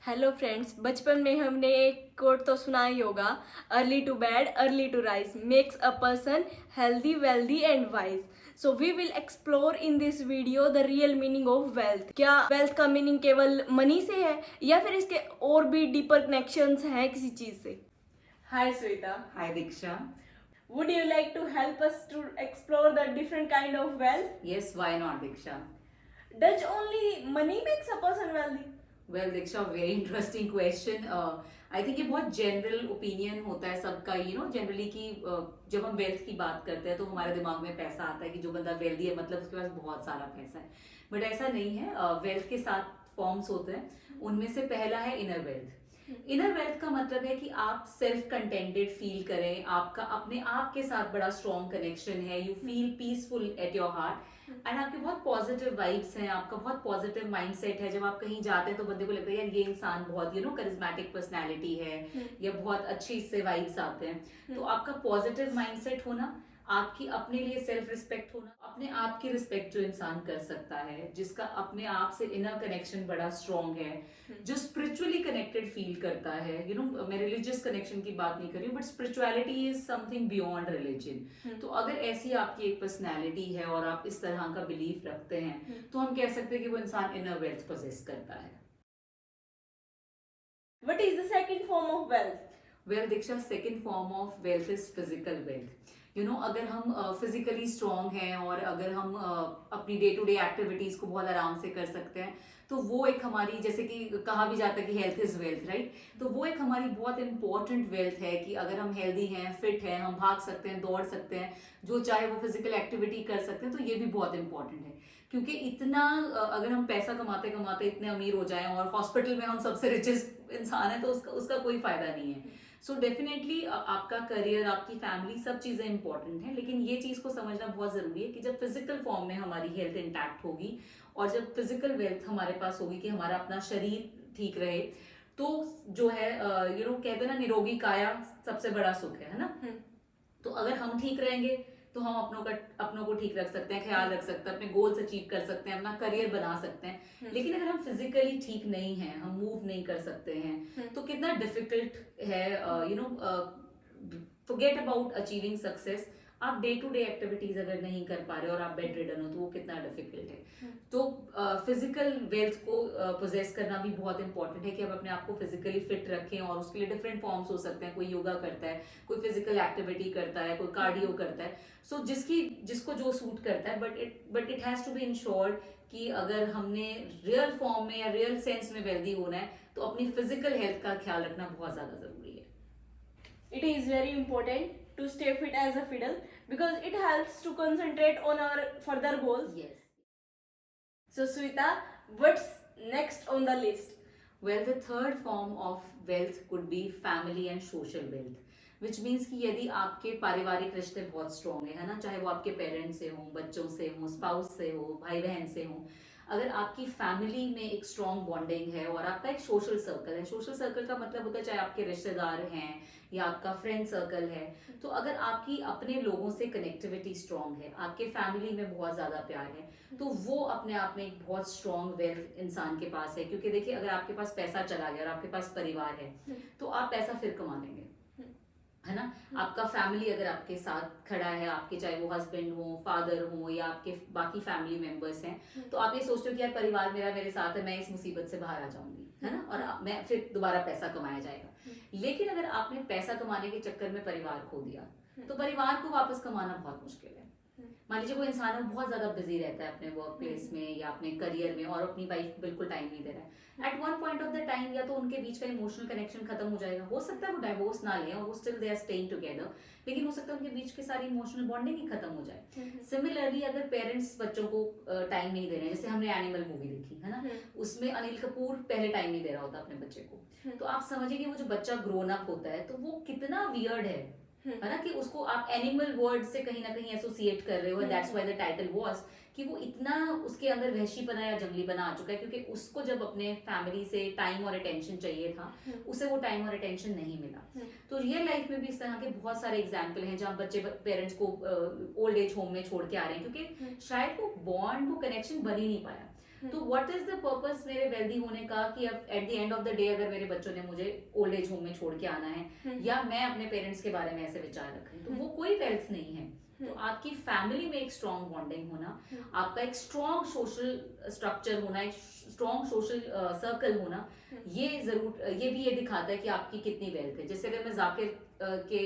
Hello friends, बचपन में हमने एक कोट तो सुना ही होगा, early to bed early to rise makes a person healthy wealthy and wise. So we will explore in this video the real meaning of wealth. क्या wealth का मीनिंग केवल मनी से है या फिर इसके और भी डीपर कनेक्शंस हैं किसी चीज से? हाय Shweta. Hi Diksha. Would you like to help us to explore the different kind of wealth? Yes, why not Diksha? Does only money makes a person wealthy? Well Diksha, very interesting question. I think ये बहुत general opinion होता है सबका, generally कि जब हम wealth की बात करते हैं तो हमारे दिमाग में पैसा आता है कि जो बंदा वेल्दी है मतलब उसके पास बहुत सारा पैसा है. बट ऐसा नहीं है. वेल्थ के 7 फॉर्म्स होते हैं. उनमें से पहला है इनर वेल्थ. इनर वेल्थ का मतलब है कि आप सेल्फ कंटेंटेड फील करें, आपका अपने आप के साथ बड़ा स्ट्रॉन्ग कनेक्शन है, you feel peaceful at your heart and आपके बहुत पॉजिटिव वाइब्स हैं, आपका बहुत पॉजिटिव माइंडसेट है. जब आप कहीं जाते हैं तो बंदे को लगता है यार ये इंसान बहुत करिज्मेटिक पर्सनैलिटी है या बहुत अच्छे इससे वाइब्स आते हैं. तो आपका पॉजिटिव माइंडसेट होना, आपकी अपने लिए सेल्फ रिस्पेक्ट होना, अपने आप की रिस्पेक्ट जो इंसान कर सकता है, जिसका अपने आप से इनर कनेक्शन बड़ा स्ट्रॉन्ग है, जो स्पिरिचुअली कनेक्टेड फील करता है. मैं रिलीजियस कनेक्शन की बात नहीं कर रही हूँ, but spirituality is something beyond religion. तो अगर ऐसी आपकी एक पर्सनैलिटी है और आप इस तरह का बिलीफ रखते हैं तो हम कह सकते हैं कि वो इंसान इनर वेल्थ पोजेस करता है. What is the second form of wealth? Well Diksha, second form of wealth is physical wealth. अगर हम फिजिकली स्ट्रांग हैं और अगर हम अपनी डे टू डे एक्टिविटीज को बहुत आराम से कर सकते हैं तो वो एक हमारी, जैसे कि कहा भी जाता है कि हेल्थ इज वेल्थ, राइट. तो वो एक हमारी बहुत इंपॉर्टेंट वेल्थ है कि अगर हम हेल्दी हैं, फिट हैं, हम भाग सकते हैं, दौड़ सकते हैं, जो चाहे वो फिजिकल एक्टिविटी कर सकते हैं, तो ये भी बहुत इंपॉर्टेंट है. क्योंकि इतना अगर हम पैसा कमाते कमाते इतने अमीर हो जाएं और हॉस्पिटल में हम सबसे रिचेस्ट इंसान है तो उसका कोई फायदा नहीं है. सो डेफिनेटली आपका करियर, आपकी फैमिली, सब चीजें इंपॉर्टेंट हैं, लेकिन ये चीज को समझना बहुत जरूरी है कि जब फिजिकल फॉर्म में हमारी हेल्थ इंटैक्ट होगी और जब फिजिकल वेल्थ हमारे पास होगी कि हमारा अपना शरीर ठीक रहे, तो जो है कहते हैं ना, निरोगी काया सबसे बड़ा सुख है ना. तो अगर हम ठीक रहेंगे तो हम अपनों को ठीक रख सकते हैं, ख्याल रख सकते हैं, अपने गोल्स अचीव कर सकते हैं, अपना करियर बना सकते हैं. लेकिन अगर हम फिजिकली ठीक नहीं हैं, हम मूव नहीं कर सकते हैं, तो कितना डिफिकल्ट है. Forget about achieving success. आप डे टू डे एक्टिविटीज अगर नहीं कर पा रहे और आप बेड रिडन हो तो वो कितना डिफिकल्ट है. तो फिजिकल वेल्थ को पोजेस करना भी बहुत इंपॉर्टेंट है कि आप अपने आप को फिजिकली फिट रखें, और उसके लिए डिफरेंट फॉर्म्स हो सकते हैं. कोई योगा करता है, कोई फिजिकल एक्टिविटी करता है, कोई कार्डियो करता है. सो जिसको जो सूट करता है, but it has to be insured कि अगर हमने रियल फॉर्म में या रियल सेंस में वेल्दी होना है तो अपनी फिजिकल हेल्थ का ख्याल रखना बहुत ज्यादा जरूरी है. It is very important to stay fit as a fiddle because it helps to concentrate on our further goals. Yes. So Sweta, what's next on the list? Well, the third form of wealth could be family and social wealth, which means कि यदि आपके पारिवारिक रिश्ते बहुत strong है ना, चाहे वो आपके पेरेंट्स से हों, बच्चों से हों, स्पाउस से हो, भाई बहन से हों, अगर आपकी फैमिली में एक स्ट्रॉन्ग बॉन्डिंग है और आपका एक सोशल सर्कल है, सोशल सर्कल का मतलब होता है चाहे आपके रिश्तेदार हैं या आपका फ्रेंड सर्कल है, तो अगर आपकी अपने लोगों से कनेक्टिविटी स्ट्रॉन्ग है, आपके फैमिली में बहुत ज्यादा प्यार है, तो वो अपने आप में एक बहुत स्ट्रॉन्ग वेल्थ इंसान के पास है. क्योंकि देखिए, अगर आपके पास पैसा चला गया और आपके पास परिवार है तो आप पैसा फिर कमा लेंगे, है ना. आपका फैमिली अगर आपके साथ खड़ा है, आपके चाहे वो हस्बैंड हो, फादर हो या आपके बाकी फैमिली मेंबर्स हैं, तो आप ये सोचते हो कि यार परिवार मेरा मेरे साथ है, मैं इस मुसीबत से बाहर आ जाऊंगी, है ना, और मैं फिर दोबारा पैसा कमाया जाएगा. लेकिन अगर आपने पैसा कमाने के चक्कर में परिवार खो दिया तो परिवार को वापस कमाना बहुत मुश्किल है. मान लीजिए कोई इंसान है बहुत ज्यादा बिजी रहता है अपने वर्क प्लेस में या अपने करियर में और अपनी वाइफ को बिल्कुल टाइम नहीं दे रहा है. At one point of the time या तो उनके बीच का इमोशनल कनेक्शन खत्म हो जाएगा, हो सकता है वो डाइवोर्स ना लें और वो still they are staying together, लेकिन हो सकता है उनके बीच की सारी इमोशनल बॉन्डिंग ही खत्म हो जाए. सिमिलरली अगर पेरेंट्स बच्चों को टाइम नहीं दे रहे हैं, जैसे हमने एनिमल मूवी देखी है ना, उसमें अनिल कपूर पहले टाइम नहीं दे रहा होता अपने बच्चे को, तो आप समझिए कि वो जो बच्चा ग्रोन अप होता है तो वो कितना वियर्ड है ना, कि उसको आप एनिमल वर्ड से कहीं ना कहीं एसोसिएट कर रहे हो. That's why the title was कि वो इतना उसके अंदर वहशीपना या जंगलीपना आ चुका है, क्योंकि उसको जब अपने फैमिली से टाइम और अटेंशन चाहिए था उसे वो टाइम और अटेंशन नहीं मिला. तो रियल लाइफ में भी इस तरह के बहुत सारे एग्जाम्पल हैं जहाँ बच्चे पेरेंट्स को ओल्ड एज होम में छोड़ के आ रहे हैं क्योंकि शायद वो बॉन्ड, वो कनेक्शन बन ही नहीं पाया. तो व्हाट इज द पर्पस मेरे वेल्दी होने का कि अब at the end of the day अगर मेरे बच्चों ने मुझे ओल्ड एज होम में छोड़ के आना है या मैं अपने पेरेंट्स के बारे में ऐसे विचार रख रही हूँ, तो वो कोई वेल्थ नहीं है। तो आपकी फैमिली में एक स्ट्रॉन्ग बॉन्डिंग होना, आपका एक स्ट्रॉन्ग सोशल स्ट्रक्चर होना, एक स्ट्रॉन्ग सोशल सर्कल होना, ये जरूर ये भी ये दिखाता है कि आपकी कितनी वेल्थ है। जैसे अगर मैं जाकिर के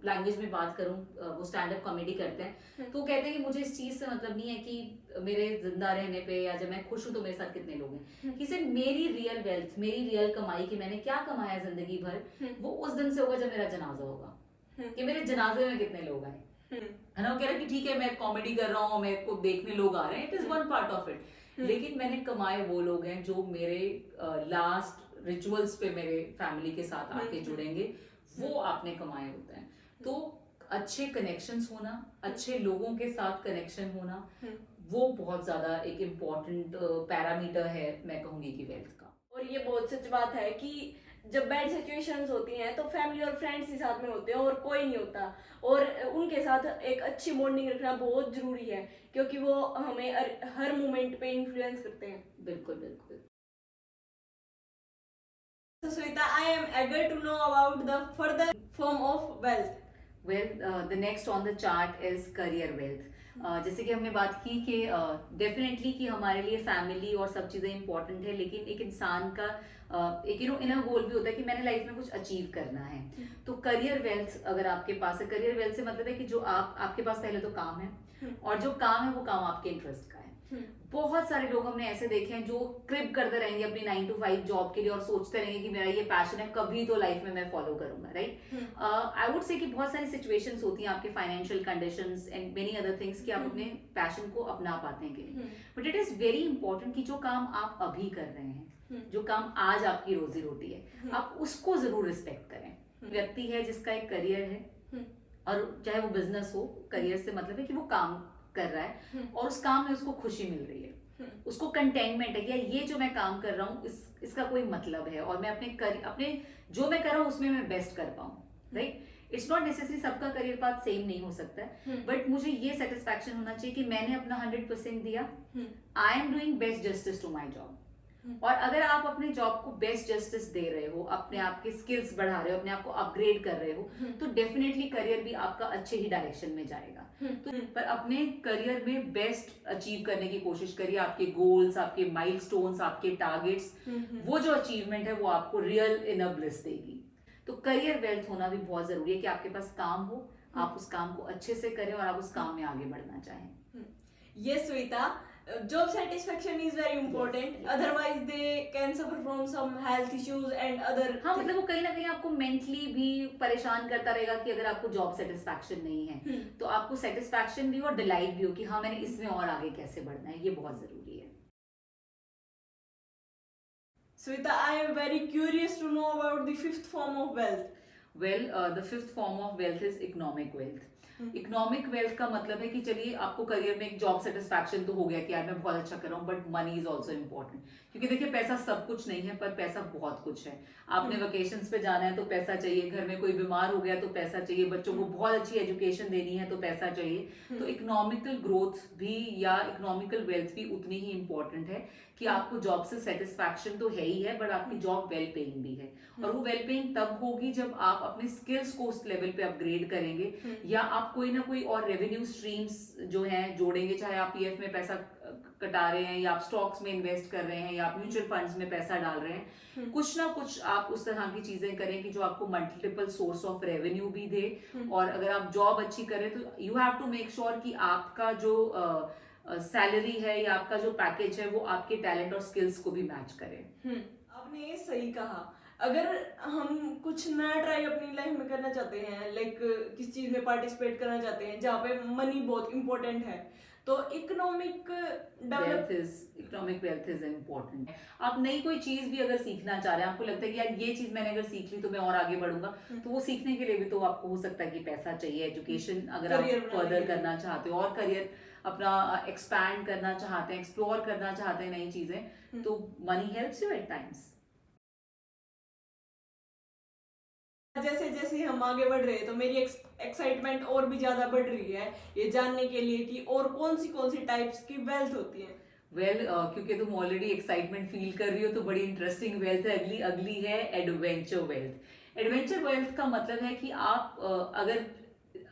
लैंग्वेज में बात करूं, वो स्टैंड अप कॉमेडी करते हैं, तो वो कहते हैं कि मुझे इस चीज से मतलब नहीं है कि मेरे जिंदा रहने पे या जब मैं खुश हूं तो मेरे साथ कितने लोग हैं, कि सिर्फ मेरी रियल वेल्थ, मेरी रियल कमाई कि मैंने क्या कमाया जिंदगी भर, वो उस दिन से होगा जब मेरा जनाजा होगा, कि मेरे जनाजे में कितने लोग आए, है ना। वो कह रहा है कि ठीक है मैं कॉमेडी कर रहा हूँ, मेरे को देखने लोग आ रहे हैं, it is one part of it, लेकिन मैंने कमाए वो लोग हैं जो मेरे लास्ट रिचुअल्स पे मेरे फैमिली के साथ आके जुड़ेंगे, वो आपने कमाए होते हैं। तो अच्छे कनेक्शंस होना, अच्छे लोगों के साथ कनेक्शन होना, वो बहुत ज्यादा एक इम्पोर्टेंट पैरामीटर है मैं कहूंगी कि वेल्थ का। और ये बहुत सच बात है कि जब बैड सिचुएशंस होती हैं तो फैमिली और फ्रेंड्स ही साथ में होते हैं और कोई नहीं होता, और उनके साथ एक अच्छी बॉन्डिंग रखना बहुत जरूरी है, क्योंकि वो हमें हर मोमेंट पे इन्फ्लुएंस करते हैं। बिल्कुल बिल्कुल। So Sweta, I am eager to know about the further form of wealth. Well, the next on the chart is career wealth. जैसे कि हमने बात की कि डेफिनेटली कि हमारे लिए फैमिली और सब चीज़ें इंपॉर्टेंट है, लेकिन एक इंसान का एक इनर गोल भी होता है कि मैंने लाइफ में कुछ अचीव करना है। तो करियर वेल्थ अगर आपके पास है, करियर वेल्थ से मतलब है कि जो आपके पास पहले तो काम है, और जो काम है वो काम आपके इंटरेस्ट का है। बहुत सारे लोग हमने ऐसे देखे हैं जो क्रिप करते रहेंगे अपनी 9 to 5 जॉब के लिए और सोचते रहेंगे कि मेरा ये पैशन है, कभी तो लाइफ में मैं फॉलो करूंगा, राइट। आई वुड से कि बहुत सारी सिचुएशंस होती हैं, आपके financial conditions and many other things कि आप अपने पैशन को अपना पाते हैं कि नहीं, but it is very important कि जो काम आप अभी कर रहे हैं, जो काम आज आपकी रोजी रोटी है, आप उसको जरूर रिस्पेक्ट करें। व्यक्ति है जिसका एक करियर है, और चाहे वो बिजनेस हो, करियर से मतलब है कि वो काम कर रहा है और उस काम में उसको खुशी मिल रही है, उसको कंटेनमेंट है कि ये जो मैं काम कर रहा हूँ इसका कोई मतलब है, और मैं अपने जो मैं कर रहा हूँ उसमें मैं बेस्ट कर पाऊँ, राइट। इट्स नॉट नेसेसरी सबका करियर पाथ सेम नहीं हो सकता है, बट मुझे ये सेटिस्फैक्शन होना चाहिए कि मैंने अपना 100% दिया, I am doing best justice to my job. और अगर आप अपने जॉब को बेस्ट जस्टिस दे रहे हो, अपने आप के स्किल्स बढ़ा रहे हो, अपने आप को अपग्रेड कर रहे हो, तो डेफिनेटली करियर भी आपका अच्छे ही डायरेक्शन में जाएगा। तो पर अपने करियर में बेस्ट अचीव करने की कोशिश करिए, आपके गोल्स, आपके माइलस्टोन्स, आपके टारगेट्स, वो जो अचीवमेंट है वो आपको रियल इनर ब्लिस देगी। तो करियर वेल्थ होना भी बहुत जरूरी है कि आपके पास काम हो, आप उस काम को अच्छे से करें और आप उस काम में आगे बढ़ना चाहें। Yes, Sweta. Job satisfaction is very important. Yes. Otherwise, they can suffer from some health issues and other. हाँ, मतलब वो कहीं ना कहीं आपको मेंटली भी परेशान करता रहेगा कि अगर आपको जॉब सेटिस्फैक्शन नहीं है, तो आपको सेटिस्फैक्शन भी और डिलाइट भी हो कि हाँ मैंने इसमें और आगे कैसे बढ़ना है, ये बहुत जरूरी है। Sweta, I am very curious to know about the fifth form of wealth. Well, the fifth form of wealth is economic wealth. Economic wealth का मतलब है कि चलिए आपको करियर में एक जॉब सेटिस्फैक्शन तो हो गया कि यार मैं बहुत अच्छा कर रहा हूँ, but money is also important, क्योंकि देखिए पैसा सब कुछ नहीं है, पर पैसा बहुत कुछ है। आपने वेकेशंस पे जाना है तो पैसा चाहिए, घर में कोई बीमार हो गया तो पैसा चाहिए, बच्चों को बहुत अच्छी एजुकेशन देनी है तो पैसा चाहिए। तो इकोनॉमिकल ग्रोथ भी या इकोनॉमिकल वेल्थ भी उतनी ही इम्पोर्टेंट है कि आपको जॉब से सेटिस्फैक्शन तो है ही है, बट आपकी जॉब वेल पेइंग भी है, और वो वेल पेइंग तब होगी जब आप अपने स्किल्स को उस लेवल पे अपग्रेड करेंगे, या आप कोई ना कोई और रेवेन्यू स्ट्रीम्स जो हैं जोड़ेंगे, चाहे आप पीएफ में पैसा कटा रहे हैं, या आप स्टॉक्स में इन्वेस्ट कर रहे हैं, या आप म्यूचुअल फंड्स में पैसा डाल रहे हैं, कुछ ना कुछ आप उस तरह की चीजें करें कि जो आपको मल्टीपल सोर्स ऑफ रेवेन्यू भी दे। और अगर आप जॉब अच्छी करें तो you have to make sure कि आपका जो सैलरी है या आपका जो पैकेज है वो आपके टैलेंट और स्किल्स को भी मैच करे। आपने ये सही कहा। अगर हम कुछ नया ट्राई अपनी लाइफ में करना चाहते हैं, लाइक किस चीज में पार्टिसिपेट करना चाहते हैं जहाँ पे मनी बहुत इंपॉर्टेंट है, तो इकोनॉमिक वेल्थ इज इम्पोर्टेंट। आप नई कोई चीज भी अगर सीखना चाह रहे हैं, आपको लगता है कि यार ये चीज मैंने अगर सीख ली तो मैं और आगे बढ़ूंगा, तो वो सीखने के लिए भी तो आपको हो सकता है कि पैसा चाहिए, एजुकेशन अगर आप फर्दर करना चाहते हो और करियर अपना एक्सपैंड करना चाहते हैं, एक्सप्लोर करना चाहते हैं नई चीजें, तो money helps you at times. जैसे जैसे हम आगे बढ़ रहे हैं तो मेरी एक्साइटमेंट और भी ज्यादा बढ़ रही है ये जानने के लिए कि और कौन सी टाइप्स की वेल्थ होती है। वेल क्योंकि तुम ऑलरेडी एक्साइटमेंट फील कर रही हो तो बड़ी इंटरेस्टिंग वेल्थ है। अगली अगली है एडवेंचर वेल्थ। एडवेंचर वेल्थ का मतलब है कि आप अगर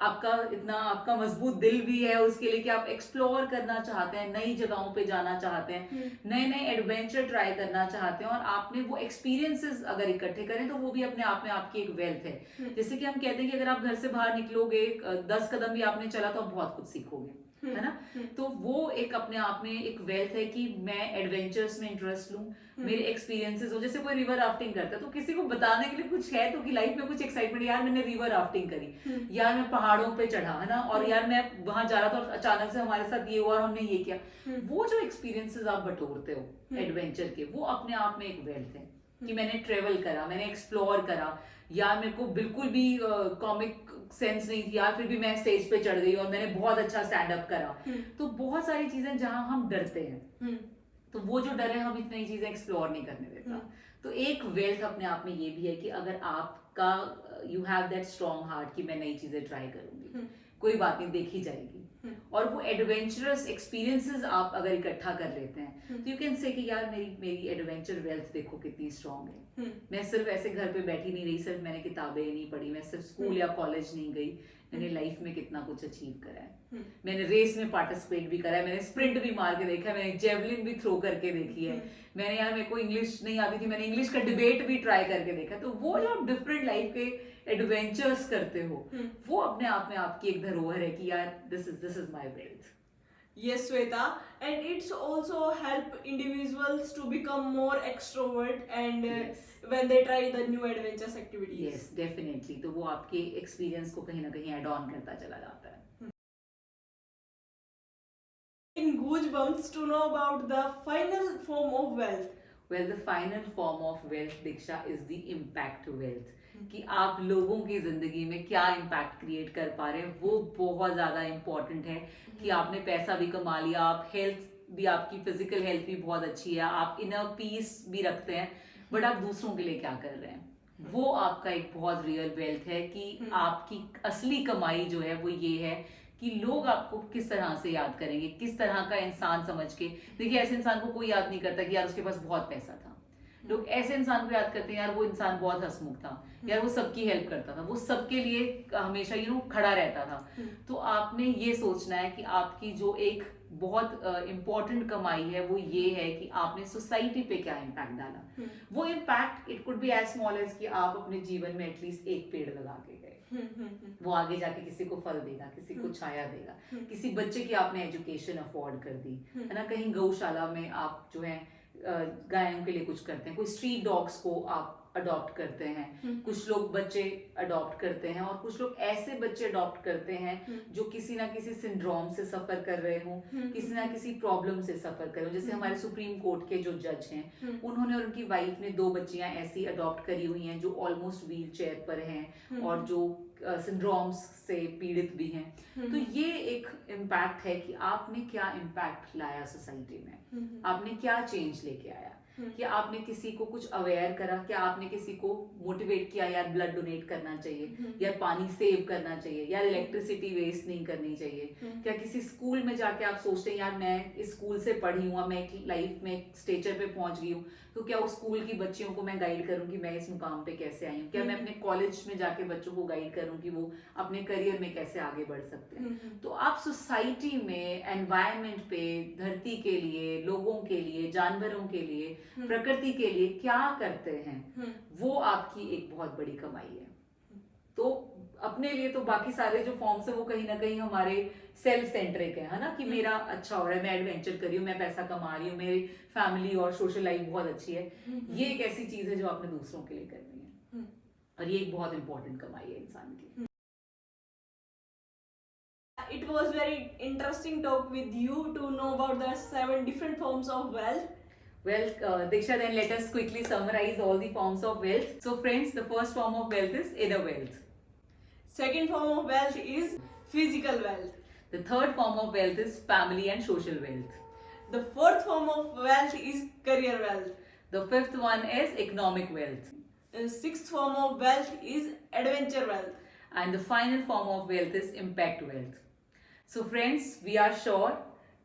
आपका इतना आपका मजबूत दिल भी है उसके लिए कि आप एक्सप्लोर करना चाहते हैं, नई जगहों पे जाना चाहते हैं, नए नए एडवेंचर ट्राई करना चाहते हैं, और आपने वो एक्सपीरियंसेस अगर इकट्ठे करें तो वो भी अपने आप में आपकी एक वेल्थ है। जैसे कि हम कहते हैं कि अगर आप घर से बाहर निकलोगे 10 कदम भी आपने चला तो आप बहुत कुछ सीखोगे, है ना। तो वो एक अपने आप में एक वेल्थ है कि मैं एडवेंचर्स में इंटरेस्ट लूं, मेरे एक्सपीरियंसेस हो। जैसे कोई रिवर राफ्टिंग करता है तो किसी को बताने के लिए कुछ है तो कि लाइफ में कुछ एक्साइटमेंट, यार मैंने रिवर राफ्टिंग करी, यार मैं पहाड़ों पे चढ़ा, है ना, और यार मैं वहां जा रहा था और अचानक से हमारे साथ ये हुआ और हमने ये किया। वो जो एक्सपीरियंसेस आप बटोरते हो एडवेंचर के, वो अपने आप में एक वेल्थ है कि मैंने ट्रेवल करा, मैंने एक्सप्लोर करा। यार मेरे को बिल्कुल भी कॉमिक सेंस नहीं थी यार, फिर भी मैं स्टेज पे चढ़ गई और मैंने बहुत अच्छा स्टैंड अप करा। तो बहुत सारी चीजें जहां हम डरते हैं, तो वो जो डर है हम इतनी चीजें एक्सप्लोर नहीं करने देता। तो एक वेल्थ अपने आप में ये भी है कि अगर आपका you have that strong heart कि मैं नई चीजें ट्राई करूंगी, कोई बात नहीं, देखी जाएगी। और वो एडवेंचरस एक्सपीरियंसेस आप अगर इकट्ठा कर लेते हैं तो यू कैन से कि यार मेरी मेरी एडवेंचर वेल्थ देखो कितनी स्ट्रांग है। मैं सिर्फ ऐसे घर पे बैठी नहीं रही, सिर्फ मैंने किताबें नहीं पढ़ी, मैं सिर्फ स्कूल या कॉलेज नहीं गई, मैंने लाइफ में कितना कुछ अचीव करा है। मैंने रेस में पार्टिसिपेट भी करा है, मैंने स्प्रिंट भी मार के देखा है, मैंने जेवलिन भी थ्रो करके देखी है, मैंने, यार मेरे को इंग्लिश नहीं आती थी, मैंने इंग्लिश का डिबेट भी ट्राई करके देखा। तो वो जो आप डिफरेंट लाइफ के एडवेंचर्स करते हो, वो अपने आप में आपकी एक धरोहर है कि यार this is my wealth. Yes, Sweta, and it's also help individuals to become more extrovert and Yes. when they try the new adventurous activities. Yes definitely, तो वो आपके एक्सपीरियंस को कहीं ना कहीं एड ऑन करता चला जाता है। In goosebumps to know about the final form of wealth. Well, the final form of wealth, Diksha, is the impact wealth. कि आप लोगों की जिंदगी में क्या इम्पैक्ट क्रिएट कर पा रहे हैं, वो बहुत ज्यादा इम्पोर्टेंट है। कि आपने पैसा भी कमा लिया, आप हेल्थ भी, आपकी फिजिकल हेल्थ भी बहुत अच्छी है, आप इनर पीस भी रखते हैं, बट आप दूसरों के लिए क्या कर रहे हैं, वो आपका एक बहुत रियल वेल्थ है। कि आपकी असली कमाई जो है वो ये है कि लोग आपको किस तरह से याद करेंगे, किस तरह का इंसान समझ के। देखिए, ऐसे इंसान को कोई याद नहीं करता कि यार उसके पास बहुत पैसा था, लोग ऐसे इंसान को याद करते हैं यार वो इंसान बहुत हंसमुख था, यार वो सबकी हेल्प करता था, वो सबके लिए हमेशा खड़ा रहता था। तो आपने ये सोचना है कि आपकी जो एक बहुत इम्पोर्टेंट कमाई है वो ये है कि आपने सोसाइटी पे क्या इम्पैक्ट डाला। वो impact it could be as small as कि आप अपने जीवन में एटलीस्ट एक पेड़ लगा के गए, वो आगे जाके किसी को फल देगा, किसी को छाया देगा, किसी बच्चे की आपने एजुकेशन अफोर्ड कर दी, है ना, कहीं गौशाला में आप जो है गायों के लिए कुछ करते हैं, कोई स्ट्रीट डॉग्स को आप अडॉप्ट करते हैं, कुछ लोग बच्चे अडॉप्ट करते हैं, और कुछ लोग ऐसे बच्चे अडॉप्ट करते हैं जो किसी ना किसी सिंड्रोम से सफर कर रहे हो, किसी ना किसी प्रॉब्लम से सफर कर रहे हो। जैसे हमारे सुप्रीम कोर्ट के जो जज हैं, उन्होंने और उनकी वाइफ ने 2 बच्चियां ऐसी अडॉप्ट करी हुई हैं जो ऑलमोस्ट व्हील चेयर पर हैं और जो सिंड्रोम्स से पीड़ित भी हैं। तो ये एक इम्पैक्ट है कि आपने क्या इम्पैक्ट लाया सोसाइटी में, आपने क्या चेंज लेके आया, कि आपने किसी को कुछ अवेयर करा, क्या आपने किसी को मोटिवेट किया यार ब्लड डोनेट करना चाहिए, यार पानी सेव करना चाहिए, यार इलेक्ट्रिसिटी वेस्ट नहीं करनी चाहिए, क्या किसी स्कूल में जाके आप सोचते हैं यार मैं इस स्कूल से पढ़ी हूँ, मैं एक लाइफ में एक स्टेचर पे पहुंच गई हूँ, तो क्या उस स्कूल की बच्चियों को मैं गाइड करूँ कि मैं इस मुकाम पे कैसे आई हूँ, क्या मैं अपने कॉलेज में जाके बच्चों को गाइड करूँ कि वो अपने करियर में कैसे आगे बढ़ सकते हैं। तो आप सोसाइटी में, एनवायरमेंट पे, धरती के लिए, लोगों के लिए, जानवरों के लिए, प्रकृति के लिए क्या करते हैं, वो आपकी एक बहुत बड़ी कमाई है। तो अपने लिए तो बाकी सारे जो फॉर्म्स है वो कहीं ना कहीं हमारे सेल्फ सेंट्रिक है ना, कि मेरा अच्छा हो रहा है, मैं एडवेंचर कर रही हूँ, मैं पैसा कमा रही हूँ, मेरी फैमिली और सोशल लाइफ बहुत अच्छी है। ये एक ऐसी चीज है जो आपने दूसरों के लिए करनी है, और ये एक बहुत इंपॉर्टेंट कमाई है इंसान की। It was very interesting talk with you to know about the 7 different forms of wealth. Well, Diksha, then let us quickly summarize all the forms of wealth. So friends, the first form of wealth is inner wealth. Second form of wealth is physical wealth. The third form of wealth is family and social wealth. The fourth form of wealth is career wealth. The fifth one is economic wealth. The sixth form of wealth is adventure wealth. And the final form of wealth is impact wealth. So friends, we are sure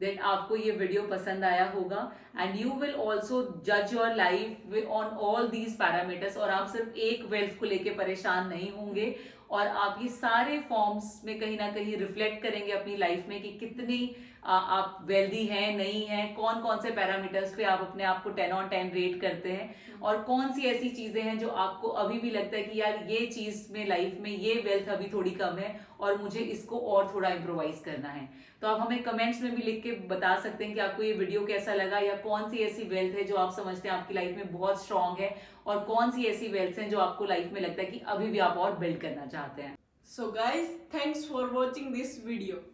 that आपको ये video पसंद आया होगा and you will also जज your life on all these parameters, और आप सिर्फ एक वेल्थ को लेके परेशान नहीं होंगे और आप ये सारे फॉर्म्स में कहीं ना कहीं रिफ्लेक्ट करेंगे अपनी लाइफ में कि कितनी आप वेल्दी हैं, नहीं हैं, कौन कौन से पैरामीटर्स पे आप अपने आप को 10 on 10 रेट करते हैं और कौन सी ऐसी चीजें हैं जो आपको अभी भी लगता है कि यार ये चीज में लाइफ में ये वेल्थ अभी थोड़ी कम है और मुझे इसको और थोड़ा इम्प्रोवाइज करना है। तो आप हमें कमेंट्स में भी लिख के बता सकते हैं कि आपको ये वीडियो कैसा लगा या कौन सी ऐसी वेल्थ है जो आप समझते हैं आपकी लाइफ में बहुत स्ट्रांग है और कौन सी ऐसी वेल्थ हैं जो आपको लाइफ में लगता है कि अभी भी आप और बिल्ड करना चाहते हैं। So guys, thanks for watching this video.